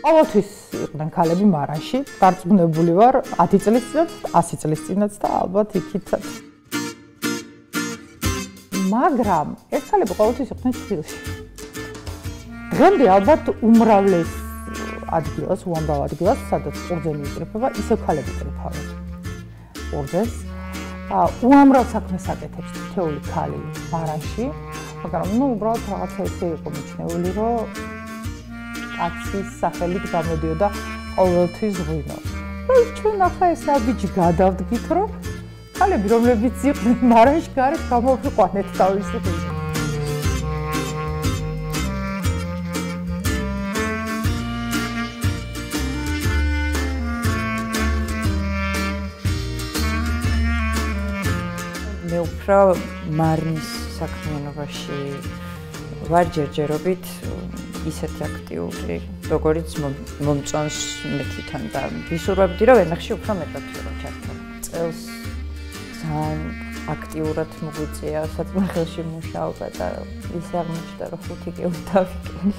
ყოველთვის იყვნენ ქალები მარანში, დარწმუნებული ვარ 10 წლის წინაც, 100 წლის წინაც და ალბათ იქითაც. მაგრამ ეს ქალები ყოველთვის იყვნენ ჩრდილში. დღემდე ალბათ უმრავლეს ადგილას, უამრავ ადგილას, სადაც ყურძენი იკრიფება, ისევ ქალები იკრიფავენ ყურძენს. უამრავ საქმეს აკეთებს თითოეული ქალი მარანში, მაგრამ უბრალოდ რაღაცა ესე იყო მიჩნეული, რომ კაცის სახელით გამოდიოდა ყოველთვის ღვინო. ჩვენ ახლა ეს აბიჯი გადავდგით, რომ ქალები, რომლებიც იყვნენ მარანში გარეთ, გამოვიყვანეთ თავისი ღვინო. მე უფრო მარნის საქმიანობაში ვარ ჯერჯერობით ისეთი აქტიური, როგორც მომწონს მე თვითონ და ვისურვებდი, რომ ვენახში უფრო მეტად ვიყო ჩართული. წელს ძალიან აქტიურად მოგვიწია საწმახელში მუშაობა და ისე აღმოჩნდა, რომ 5 კილო დავიკენე.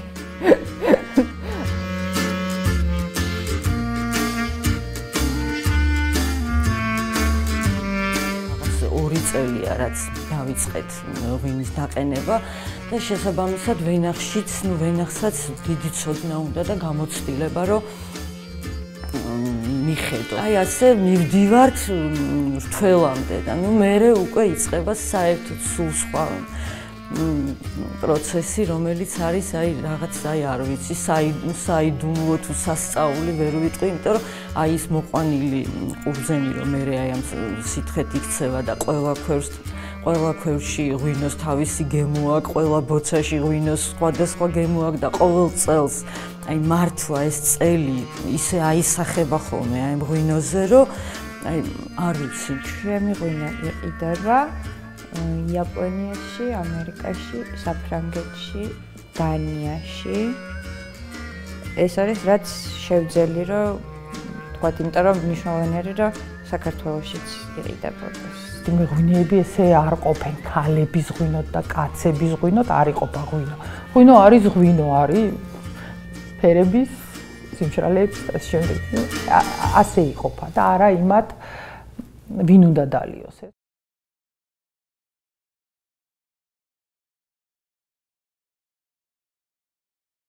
ორი წელია, რაც დავიწყეთ ღვინის დაყენება და შესაბამისად ვენახსაც დიდი ცოდნა უნდა და გამოცდილება, რომ მიხედო. აი ასე მივდივართ რთველამდე და მერე უკვე იწყება საერთოდ სულ სხვა პროცესი, რომელიც არის რაღაც არ ვიცი, საიდუმლო თუ სასწაული ვერ ვიტყვი, იმიტომ რომ ის მოყვანილი ყურძენი რომ მერე ამ სითხეთ იქცევა და ყველა ქვევრში ღვინოს თავისი გემო აქვს, ყველა ბოცაში ღვინოს სხვადასხვა გემო აქვს და ყოველ წელს მართლა ეს წელი ისე აისახება ხოლმე ამ ღვინოზე, რომ არ ვიცი, ჩემი ღვინო იყიდება იაპონიაში, ამერიკაში, საფრანგეთში, დანიაში. ეს არის რაც შევძელი, რომ თქვათ, იმიტომ რომ მნიშვნელოვანი არის, რომ საქართველოშიც იყიდებოდეს. იმ ღვინოები ესე არ ყოფენ ქალების ღვინოთ და კაცების ღვინოთ, არ იყოფა ღვინო. ღვინო არის ღვინო, არის ფერების, სიმშრალეების და შემდეგ ასე იყოფა და არა იმათ ვინ უნდა დალიოს.